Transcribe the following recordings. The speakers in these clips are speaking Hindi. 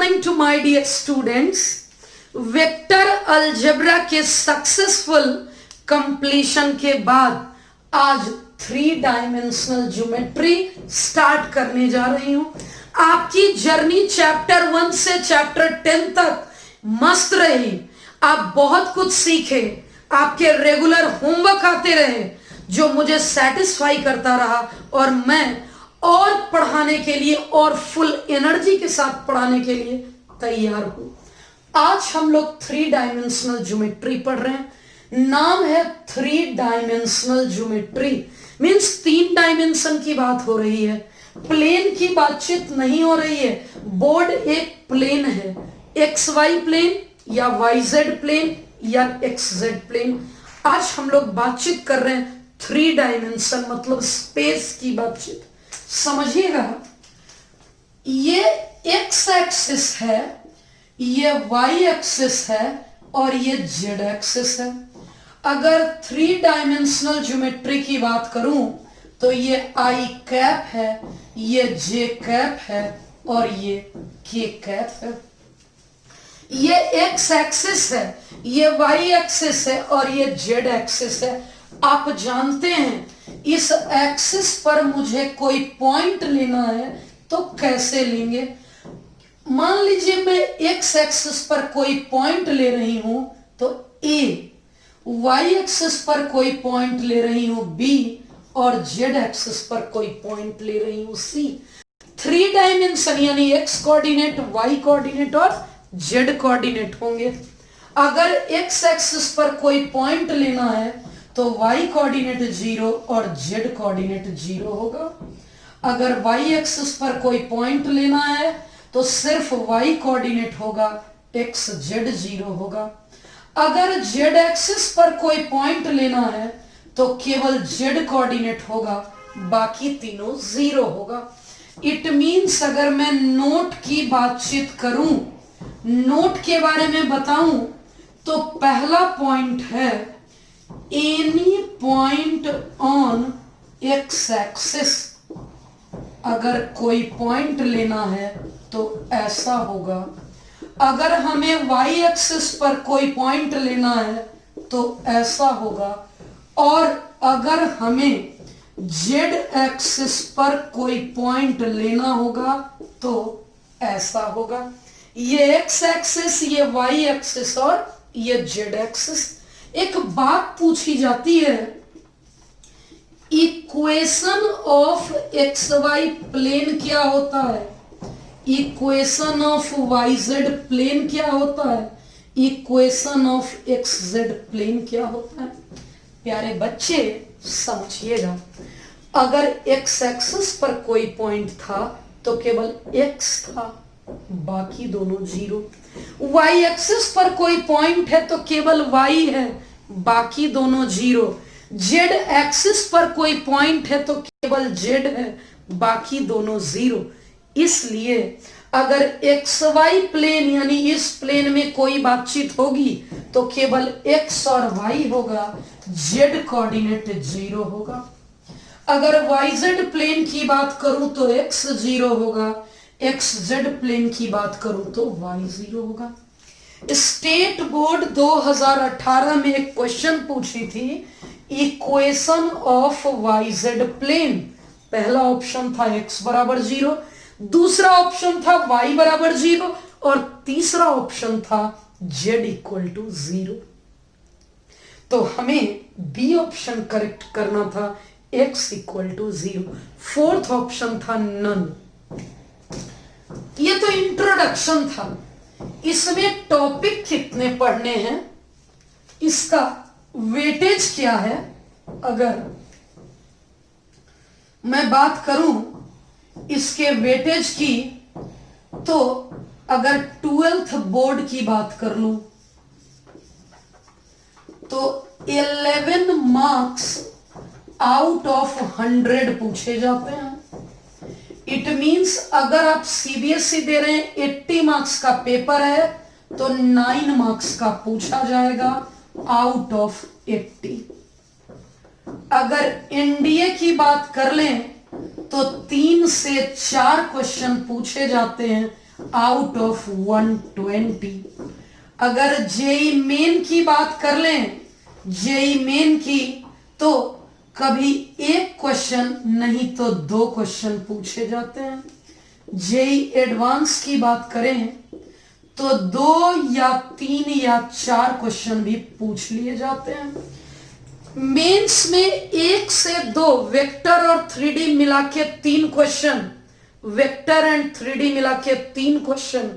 Morning to my dear students. Vector algebra के सक्सेसफुल कंप्लीशन के बाद आज 3 डायमेंशनल ज्योमेट्री स्टार्ट करने जा रही हूं। आपकी जर्नी चैप्टर 1 से चैप्टर 10 तक मस्त रही। आप बहुत कुछ सीखे, आपके रेगुलर होमवर्क आते रहे जो मुझे सेटिस्फाई करता रहा और मैं और पढ़ाने के लिए और फुल एनर्जी के साथ पढ़ाने के लिए तैयार हूं। आज हम लोग 3 डायमेंशनल ज्योमेट्री पढ़ रहे हैं। नाम है 3 डायमेंशनल ज्योमेट्री, मींस 3 डायमेंशन की बात हो रही है, प्लेन की बातचीत नहीं हो रही है। बोर्ड एक प्लेन है, एक्स वाई प्लेन या वाई जेड प्लेन या एक्स जेड प्लेन। आज हम लोग बातचीत कर रहे हैं 3 डायमेंशन मतलब स्पेस की बातचीत। समझिएगा, ये एक्स एक्सिस है, ये वाई एक्सिस है और ये जेड एक्सिस है। अगर 3 डायमेंशनल ज्योमेट्री की बात करूं तो ये आई कैप है, ये जे कैप है और ये के कैप है। ये एक्स एक्सिस है, ये वाई एक्सिस है और ये जेड एक्सिस है। आप जानते हैं इस एक्सिस पर मुझे कोई पॉइंट लेना है तो कैसे लेंगे। मान लीजिए मैं एक्स एक्सिस पर कोई पॉइंट ले रही हूं तो ए, वाई एक्सिस पर कोई पॉइंट ले रही हूं बी और जेड एक्सिस पर कोई पॉइंट ले रही हूं सी। 3 डायमेंशन यानी एक्स कोऑर्डिनेट, वाई कोऑर्डिनेट और जेड कोऑर्डिनेट होंगे। अगर एक्स एक्सिस पर कोई पॉइंट लेना है तो y कोऑर्डिनेट 0 और z कोऑर्डिनेट 0 होगा। अगर y एक्सिस पर कोई पॉइंट लेना है तो सिर्फ y कोऑर्डिनेट होगा, x z 0 होगा। अगर z एक्सिस पर कोई पॉइंट लेना है तो केवल z कोऑर्डिनेट होगा, बाकी तीनों 0 होगा। इट मींस अगर मैं नोट की बातचीत करूं, नोट के बारे में बताऊं तो पहला पॉइंट है any point on x axis. अगर कोई पॉइंट लेना है तो ऐसा होगा। अगर हमें वाई एक्सिस पर कोई पॉइंट लेना है तो ऐसा होगा और अगर हमें जेड एक्सिस पर कोई पॉइंट लेना होगा तो ऐसा होगा। ये एक्स एक्सिस, ये वाई एक्सिस और ये जेड एक्सिस। एक बात पूछी जाती है, equation of x y plane क्या होता है, equation of y z plane क्या होता है, equation of x z plane क्या होता है। प्यारे बच्चे समझिएगा, अगर एक्स एक्सिस पर कोई पॉइंट था तो केवल एक्स था, बाकी दोनों 0। वाई एक्सिस पर कोई पॉइंट है तो केवल वाई है, बाकी दोनों 0। जेड एक्सिस पर कोई पॉइंट है तो केवल जेड है, बाकी दोनों 0। इसलिए अगर एक्स वाई प्लेन यानी इस प्लेन में कोई बातचीत होगी तो केवल एक्स और वाई होगा, जेड कोऑर्डिनेट 0 होगा। अगर वाई जेड प्लेन की बात करूं तो एक्स 0 होगा, एक्स जेड प्लेन की बात करूं तो वाई 0 होगा। स्टेट बोर्ड 2018 में एक क्वेश्चन पूछी थी, equation of y z plane. पहला ऑप्शन था x बराबर 0, दूसरा ऑप्शन था y बराबर 0 और तीसरा ऑप्शन था z इक्वल टू 0। तो हमें बी ऑप्शन करेक्ट करना था, x equal to 0। Fourth option था नन। ये तो इंट्रोडक्शन था। इसमें टॉपिक कितने पढ़ने हैं, इसका वेटेज क्या है। अगर मैं बात करूं इसके वेटेज की तो अगर 12th बोर्ड की बात कर लूं तो 11 मार्क्स आउट ऑफ 100 पूछे जाते हैं। इट मींस अगर आप सीबीएसई दे रहे हैं, 80 मार्क्स का पेपर है तो 9 मार्क्स का पूछा जाएगा आउट ऑफ 80। अगर एनडीए की बात कर लें तो 3 से 4 क्वेश्चन पूछे जाते हैं आउट ऑफ 120। अगर जेई मेन की बात कर लें, जेई मेन की, तो कभी एक क्वेश्चन नहीं तो 2 क्वेश्चन पूछे जाते हैं। जेई एडवांस की बात करें तो 2 या 3 या 4 क्वेश्चन भी पूछ लिए जाते हैं। मेंस में 1 से 2 वेक्टर और 3D मिला के 3 क्वेश्चन, वेक्टर एंड 3D मिला के 3 क्वेश्चन।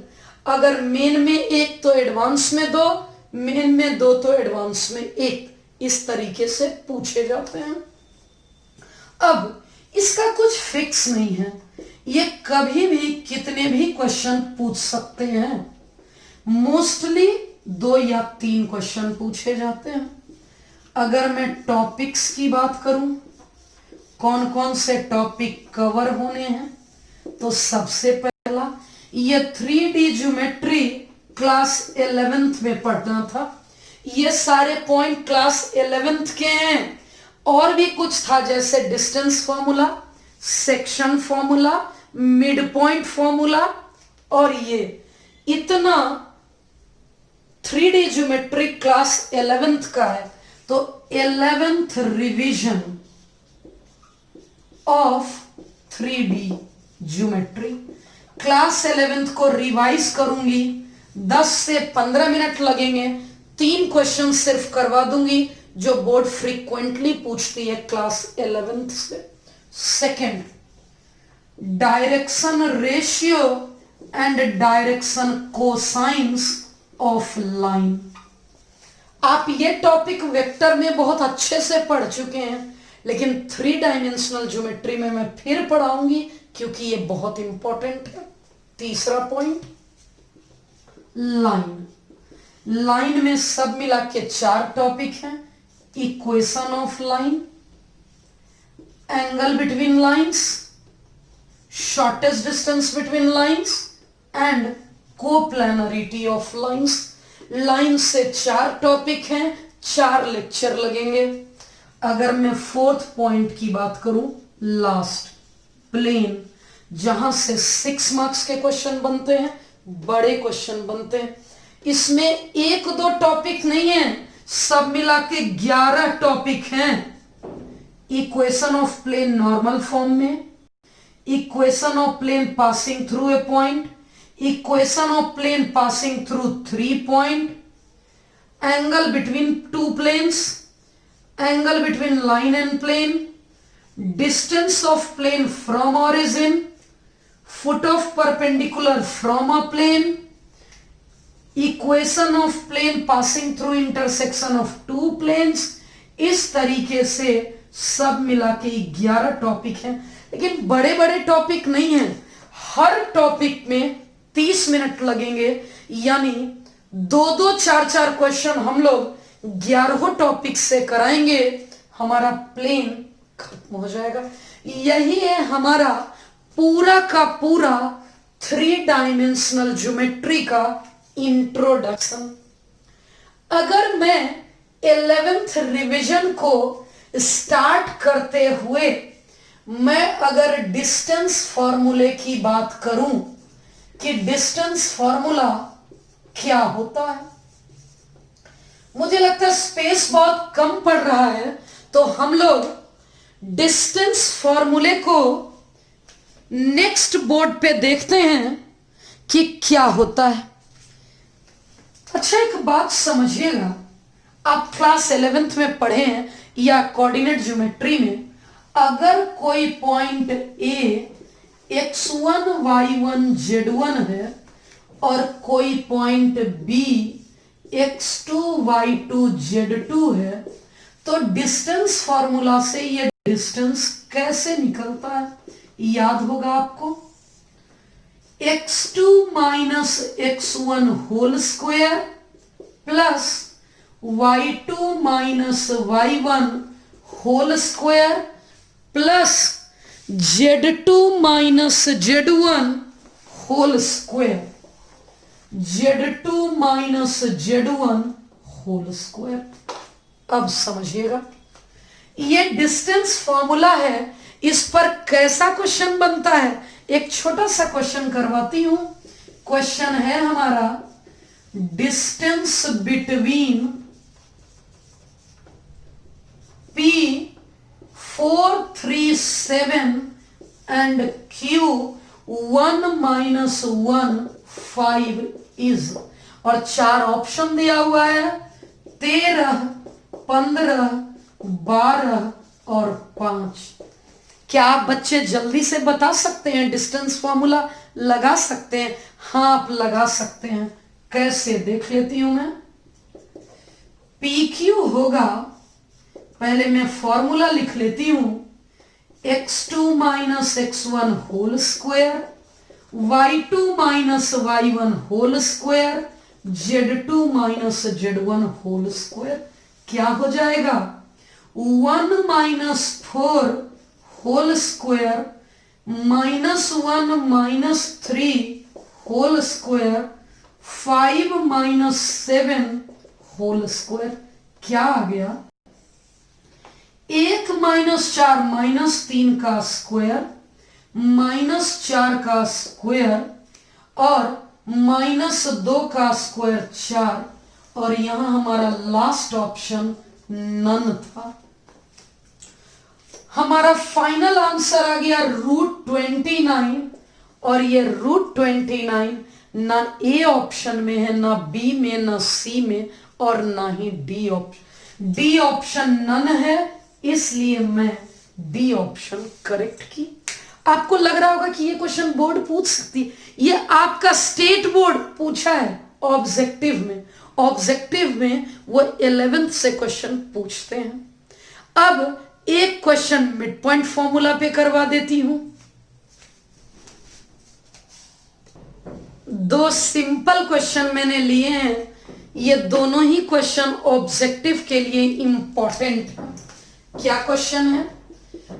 अगर मेन में 1 तो एडवांस में 2, मेन में 2 तो एडवांस में 1, इस तरीके से पूछे जाते हैं। अब इसका कुछ फिक्स नहीं है, ये कभी भी कितने भी क्वेश्चन पूछ सकते हैं। मोस्टली 2 या 3 क्वेश्चन पूछे जाते हैं। अगर मैं टॉपिक्स की बात करूं, कौन कौन से टॉपिक कवर होने हैं, तो सबसे पहला ये 3D ज्योमेट्री क्लास 11th में पढ़ना था। ये सारे पॉइंट क्लास 11th के हैं। और भी कुछ था जैसे distance formula, section formula, mid point formula, और ये इतना 3D ज्योमेट्री क्लास 11th का है। तो 11th revision of 3D geometry class 11th को रिवाइज करूंगी, 10 से 15 मिनट लगेंगे। 3 क्वेश्चन सिर्फ करवा दूंगी जो बोर्ड फ्रीक्वेंटली पूछती है क्लास 11th से। Second, direction ratio and direction cosines of line. आप ये टॉपिक वेक्टर में बहुत अच्छे से पढ़ चुके हैं, लेकिन 3 डायमेंशनल ज्योमेट्री में मैं फिर पढ़ाऊंगी क्योंकि ये बहुत इंपॉर्टेंट है। तीसरा पॉइंट, लाइन। लाइन में सब मिला के 4 टॉपिक हैं। Equation of line, angle between lines, shortest distance between lines and coplanarity of lines. Line से 4 टॉपिक हैं, 4 लेक्चर लगेंगे। अगर मैं 4th पॉइंट की बात करूं, लास्ट, प्लेन, जहां से 6 मार्क्स के क्वेश्चन बनते हैं, बड़े क्वेश्चन बनते हैं। इसमें 1-2 टॉपिक नहीं है, सब मिला के 11 टॉपिक हैं। Equation of plane normal form में, equation of plane passing through a point, equation of plane passing through 3 point, angle between 2 planes, angle between line and plane, distance of plane from origin, foot of perpendicular from a plane, equation of plane passing through intersection of 2 planes. इस तरीके से सब मिला के 11 टॉपिक हैं, लेकिन बड़े बड़े टॉपिक नहीं हैं। हर टॉपिक में 30 मिनट लगेंगे, यानी 2-2, 4-4 क्वेश्चन हम लोग 11 टॉपिक से कराएंगे, हमारा प्लेन खत्म हो जाएगा। यही है हमारा पूरा का पूरा 3 डायमेंशनल ज्योमेट्री का इंट्रोडक्शन। अगर मैं 11th रिवीजन को स्टार्ट करते हुए मैं अगर डिस्टेंस फॉर्मूले की बात करूं कि डिस्टेंस फॉर्मूला क्या होता है, मुझे लगता है स्पेस बहुत कम पड़ रहा है, तो हम लोग डिस्टेंस फॉर्मूले को नेक्स्ट बोर्ड पे देखते हैं कि क्या होता है। अच्छा, एक बात समझिएगा, आप क्लास 11th में पढ़े हैं या कोऑर्डिनेट ज्योमेट्री में, अगर कोई point A x1 y1 z1 है और कोई point B x2 y2 z2 है, तो डिस्टेंस फॉर्मूला से ये डिस्टेंस कैसे निकलता है याद होगा आपको। x2 minus x1 whole square plus y2 minus y1 whole square plus z2 minus z1 whole square, z2 minus z1 whole square. अब समझिएगा, ये डिस्टेंस फॉर्मूला है, इस पर कैसा क्वेश्चन बनता है। एक छोटा सा क्वेश्चन करवाती हूं क्वेश्चन है हमारा distance between P437 and Q1-1 is, और चार ऑप्शन दिया हुआ है 13, 15, 12 और 5। क्या आप बच्चे जल्दी से बता सकते हैं? डिस्टेंस फॉर्मूला लगा सकते हैं? हाँ आप लगा सकते हैं। कैसे देख लेती हूं मैं। PQ होगा, पहले मैं फॉर्मूला लिख लेती हूं, x2 minus x1 whole square, y2 minus y1 whole square, z2 minus z1 whole square. क्या हो जाएगा? 1 minus 4 whole square minus 1 minus 3 whole square 5 minus 7 whole square. क्या आ गया? 1 माइनस 4 माइनस 3 का स्क्वायर माइनस 4 का स्क्वायर और माइनस 2 का स्क्वायर 4, और यहां हमारा लास्ट ऑप्शन नन था। हमारा फाइनल आंसर आ गया √29, और ये √29 ना ए ऑप्शन में है, ना बी में, ना सी में, और ना ही D option. D option none है, इसलिए मैं डी ऑप्शन करेक्ट की। आपको लग रहा होगा कि ये क्वेश्चन बोर्ड पूछ सकती, ये आपका स्टेट बोर्ड पूछा है ऑब्जेक्टिव में। ऑब्जेक्टिव में वो 11th से क्वेश्चन पूछते हैं। अब एक क्वेश्चन मिड पॉइंट फॉर्मूला पे करवा देती हूं। दो सिंपल क्वेश्चन मैंने लिए हैं, ये दोनों ही क्वेश्चन ऑब्जेक्टिव के लिए इंपॉर्टेंट है। क्या क्वेश्चन है?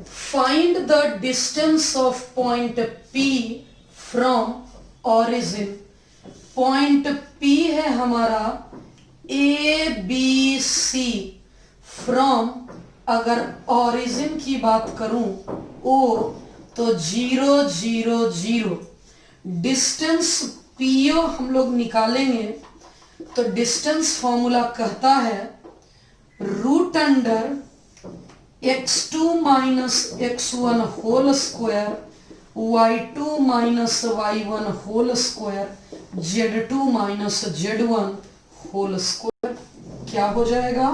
Find the distance of point P from origin. Point P है हमारा ABC फ्रॉम, अगर ऑरिजिन की बात करूं O तो 0 0 0। डिस्टेंस PO हम लोग निकालेंगे तो डिस्टेंस फॉर्मूला कहता है √under x2 minus x1 whole square y2 minus y1 whole square z2 minus z1 whole square. क्या हो जाएगा?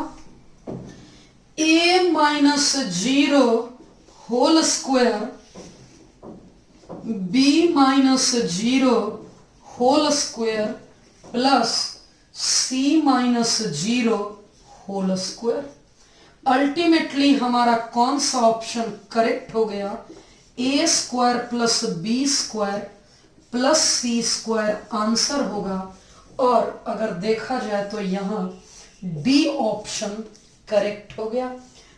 a minus 0 whole square b minus 0 whole square plus c minus 0 whole square. Ultimately हमारा कौन सा ऑप्शन करेक्ट हो गया? a square plus b square plus c square answer होगा, और अगर देखा जाए तो यहां डी ऑप्शन करेक्ट हो गया।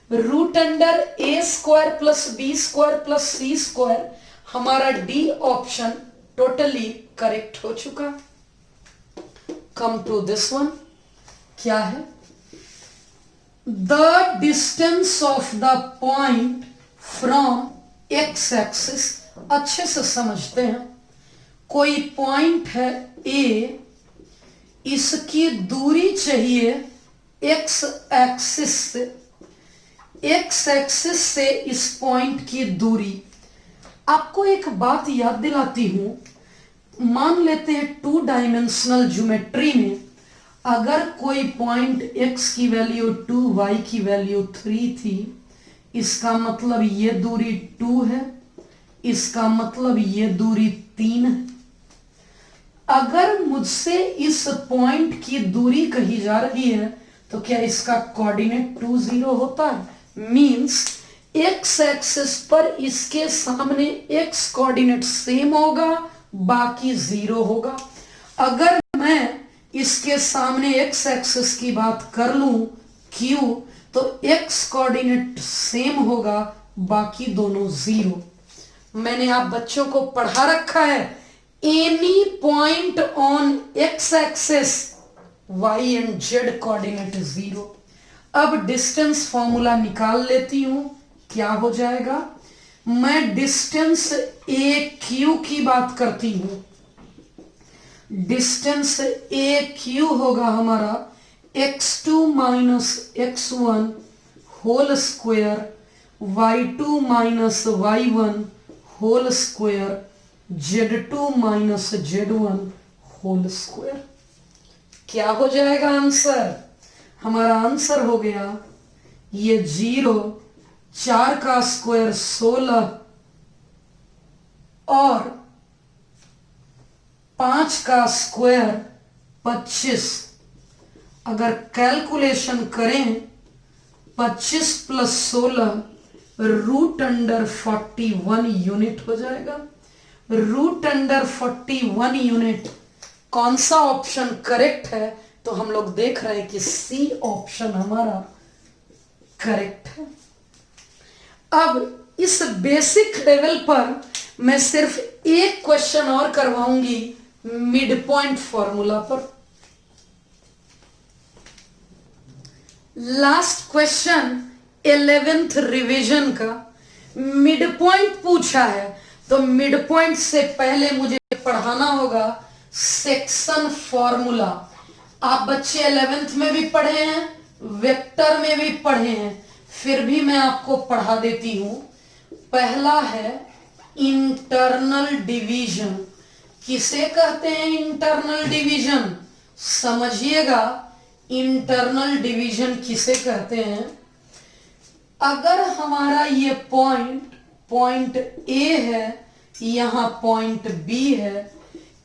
√Under a square plus b square plus c square, हमारा डी ऑप्शन टोटली करेक्ट हो चुका। कम टू दिस वन, क्या है? The distance of the point from x axis. अच्छे से समझते हैं, कोई पॉइंट है A, इसकी दूरी चाहिए एक्स एक्सिस से। एक्स एक्सिस से इस पॉइंट की दूरी। आपको एक बात याद दिलाती हूं, मान लेते हैं 2 डायमेंशनल ज्योमेट्री में अगर कोई पॉइंट x की वैल्यू 2, y की वैल्यू 3 थी, इसका मतलब ये दूरी 2 है, इसका मतलब ये दूरी 3 है। अगर मुझसे इस पॉइंट की दूरी कही जा रही है तो क्या इसका कोऑर्डिनेट 2 0 होता है? मींस एक्स एक्सिस पर इसके सामने x कोऑर्डिनेट सेम होगा, बाकी 0 होगा। अगर मैं इसके सामने x एक्सिस की बात कर लूं Q, तो x कोऑर्डिनेट सेम होगा, बाकी दोनों 0। मैंने आप बच्चों को पढ़ा रखा है, any point on x axis y and z coordinate 0। अब डिस्टेंस फॉर्मूला निकाल लेती हूं। क्या हो जाएगा? मैं डिस्टेंस AQ की बात करती हूं डिस्टेंस ए क्यू होगा हमारा x2 minus x1 whole square, y2 minus y1 whole square, z2 minus z1 whole square. क्या हो जाएगा आंसर? हमारा आंसर हो गया ये 0, 4 का स्क्वायर 16 और 5 का स्क्वायर 25। अगर कैलकुलेशन करें 25 प्लस 16 रूट अंडर 41 यूनिट हो जाएगा। रूट अंडर 41 यूनिट कौन सा ऑप्शन करेक्ट है? तो हम लोग देख रहे हैं कि सी ऑप्शन हमारा करेक्ट है। अब इस बेसिक लेवल पर मैं सिर्फ एक क्वेश्चन और करवाऊंगी मिड पॉइंट फॉर्मूला पर। लास्ट क्वेश्चन 11th रिवीजन का मिड पॉइंट पूछा है, तो मिड पॉइंट से पहले मुझे पढ़ाना होगा सेक्शन फॉर्मूला। आप बच्चे 11th में भी पढ़े हैं, वेक्टर में भी पढ़े हैं, फिर भी मैं आपको पढ़ा देती हूं। पहला है इंटरनल डिवीजन। किसे कहते हैं इंटरनल डिवीजन? समझिएगा इंटरनल डिवीजन किसे कहते हैं। अगर हमारा ये पॉइंट ए है, यहां पॉइंट बी है,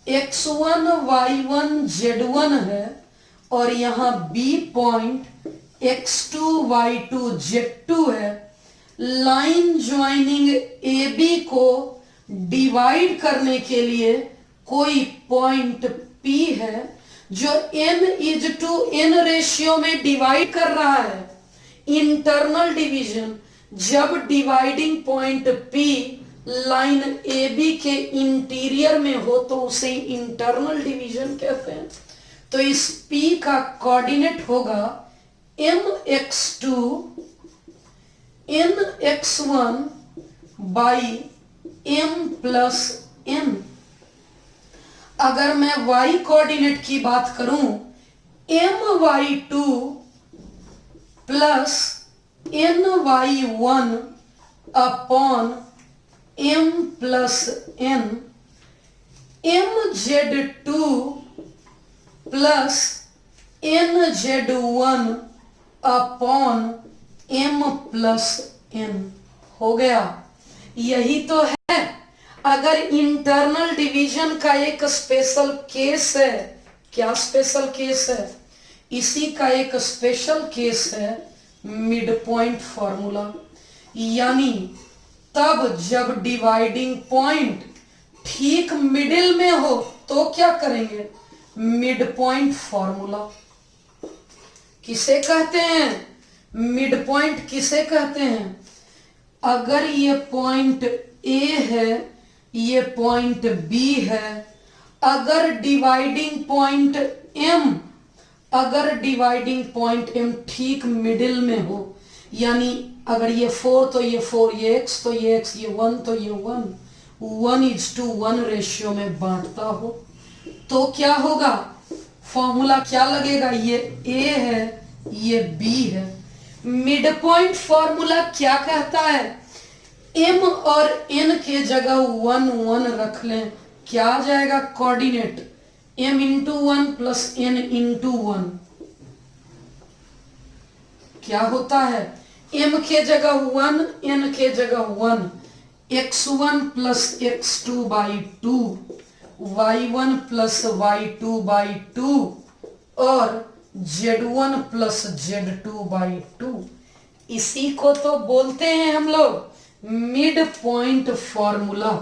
x1 y1 z1 है और यहां B point x2 y2 z2 है। लाइन ज्वाइनिंग ए बी को डिवाइड करने के लिए कोई पॉइंट P है जो n रेशियो में डिवाइड कर रहा है। इंटरनल डिवीजन जब dividing point P line A B के इंटीरियर में हो तो उसे इंटरनल डिवीजन कहते हैं। तो इस P का कोऑर्डिनेट होगा mx2 nx1 by m plus n। अगर मैं y कोऑर्डिनेट की बात करूं my2 plus ny1 upon m plus n, mz2 plus nz1 upon m plus n हो गया। यही तो है। अगर इंटरनल डिवीजन का एक स्पेशल केस है, क्या स्पेशल केस है? इसी का एक स्पेशल केस है मिड पॉइंट फॉर्मूला। यानी तब जब डिवाइडिंग पॉइंट ठीक मिडिल में हो तो क्या करेंगे? Mid point formula. किसे कहते हैं मिड पॉइंट? किसे कहते हैं? अगर ये पॉइंट ए है, ये पॉइंट बी है, अगर डिवाइडिंग पॉइंट एम ठीक मिडिल में हो, यानी अगर ये 4 तो ये 4, ये x तो ये x, ये 1 तो ये 1:1 रेशियो में बांटता हो, तो क्या होगा? फॉर्मूला क्या लगेगा? ये a है, ये b है। मिड पॉइंट फॉर्मूला क्या कहता है? m और n के जगह 1 1 रख लें, क्या आ जाएगा coordinate? m into 1 plus n into 1 क्या होता है? m के जगह 1, n के जगह 1, x1 plus x2 by 2, y1 plus y2 by 2 और z1 प्लस z2 बाई 2। इसी को तो बोलते हैं हम लोग मिड पॉइंट फॉर्मूला।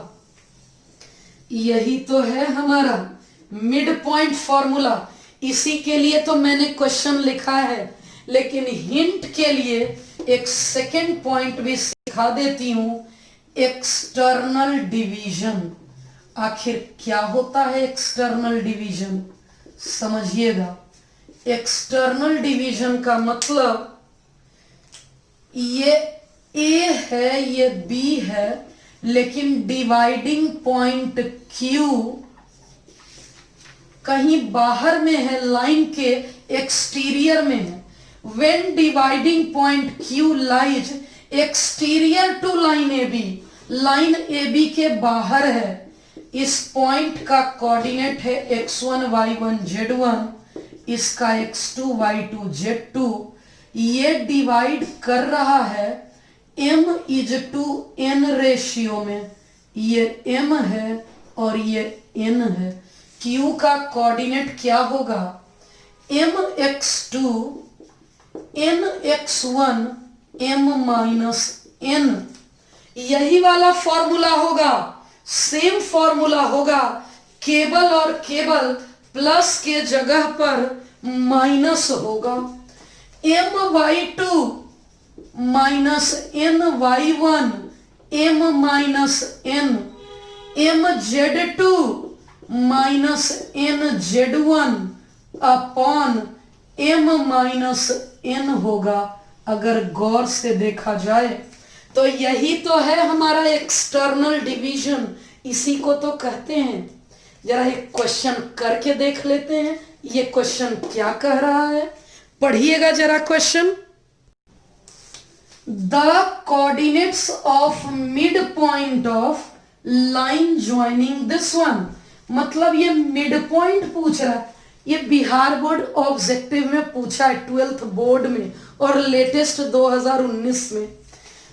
यही तो है हमारा मिड पॉइंट फॉर्मूला। इसी के लिए तो मैंने क्वेश्चन लिखा है, लेकिन हिंट के लिए एक सेकेंड पॉइंट भी सिखा देती हूं, एक्सटर्नल डिवीजन। आखिर क्या होता है एक्सटर्नल डिवीजन? समझिएगा। एक्सटर्नल डिवीजन का मतलब ये A है, ये B है, लेकिन डिवाइडिंग पॉइंट Q कहीं बाहर में है, लाइन के एक्सटीरियर में है। When dividing point Q lies exterior to line AB, line AB के बाहर है, इस पॉइंट का कोऑर्डिनेट है x1 y1 z1, इसका x2 y2 z2। ये डिवाइड कर रहा है m:n रेशियो में, ये m है और ये n है। Q का कोऑर्डिनेट क्या होगा, mx2 nx1 m-n। यही वाला फॉर्मूला होगा, सेम फॉर्मूला होगा, केवल और केवल प्लस के जगह पर माइनस होगा। my2 minus ny1 m minus n, mz2 minus nz1 upon m minus n होगा। अगर गौर से देखा जाए तो यही तो है हमारा एक्सटर्नल डिवीजन, इसी को तो कहते हैं। जरा एक क्वेश्चन करके देख लेते हैं, ये क्वेश्चन क्या कह रहा है, पढ़िएगा जरा question. The coordinates of mid point of line joining this one, मतलब ये मिड पॉइंट पूछ रहा है। ये बिहार बोर्ड ऑब्जेक्टिव में पूछा है, 12th बोर्ड में और लेटेस्ट 2019 में,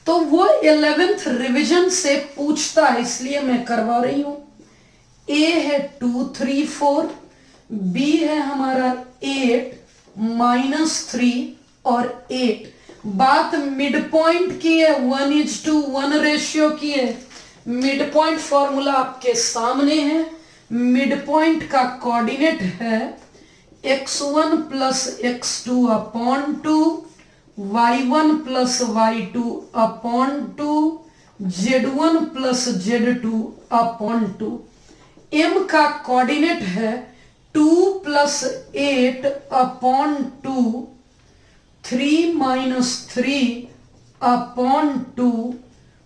तो वो 11th रिवीजन से पूछता है, इसलिए मैं करवा रही हूं। ए है 2 3 4, बी है हमारा 8 -3 और 8। बात मिड पॉइंट की है, 1:1 रेशियो की है। मिड पॉइंट फॉर्मूला आपके सामने है। मिड पॉइंट का कोऑर्डिनेट है x1 plus x2 upon 2, y1 plus y2 upon 2, z1 plus z2 upon 2। m का कोऑर्डिनेट है 2 plus 8 upon 2, 3 - 3 upon 2,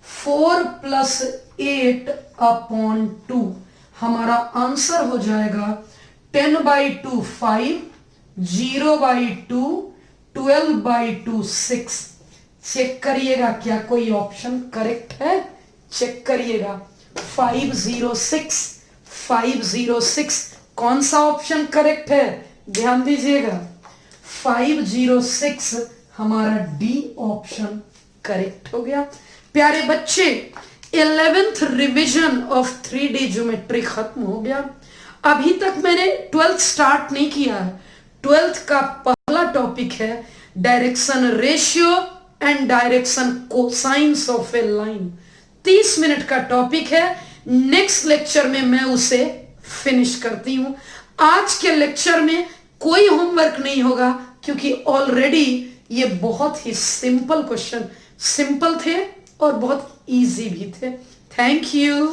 4 plus 8 upon 2। हमारा आंसर हो जाएगा 10/2 5, 0/2 12/2 6। चेक करिएगा क्या कोई ऑप्शन करेक्ट है, चेक करिएगा। 506 506 कौन सा ऑप्शन करेक्ट है, ध्यान दीजिएगा। 506 हमारा डी ऑप्शन करेक्ट हो गया। प्यारे बच्चे, 11th revision of 3D geometry खत्म हो गया। अभी तक मैंने 12th स्टार्ट नहीं किया है। 12th का पहला टॉपिक है direction ratio and direction cosines of A line. 30 minute का टॉपिक है। नेक्स्ट लेक्चर में मैं उसे फिनिश करती हूं। आज के लेक्चर में कोई होमवर्क नहीं होगा, क्योंकि ऑलरेडी ये बहुत ही सिंपल क्वेश्चन, सिंपल थे और बहुत इजी भी थे। Thank you.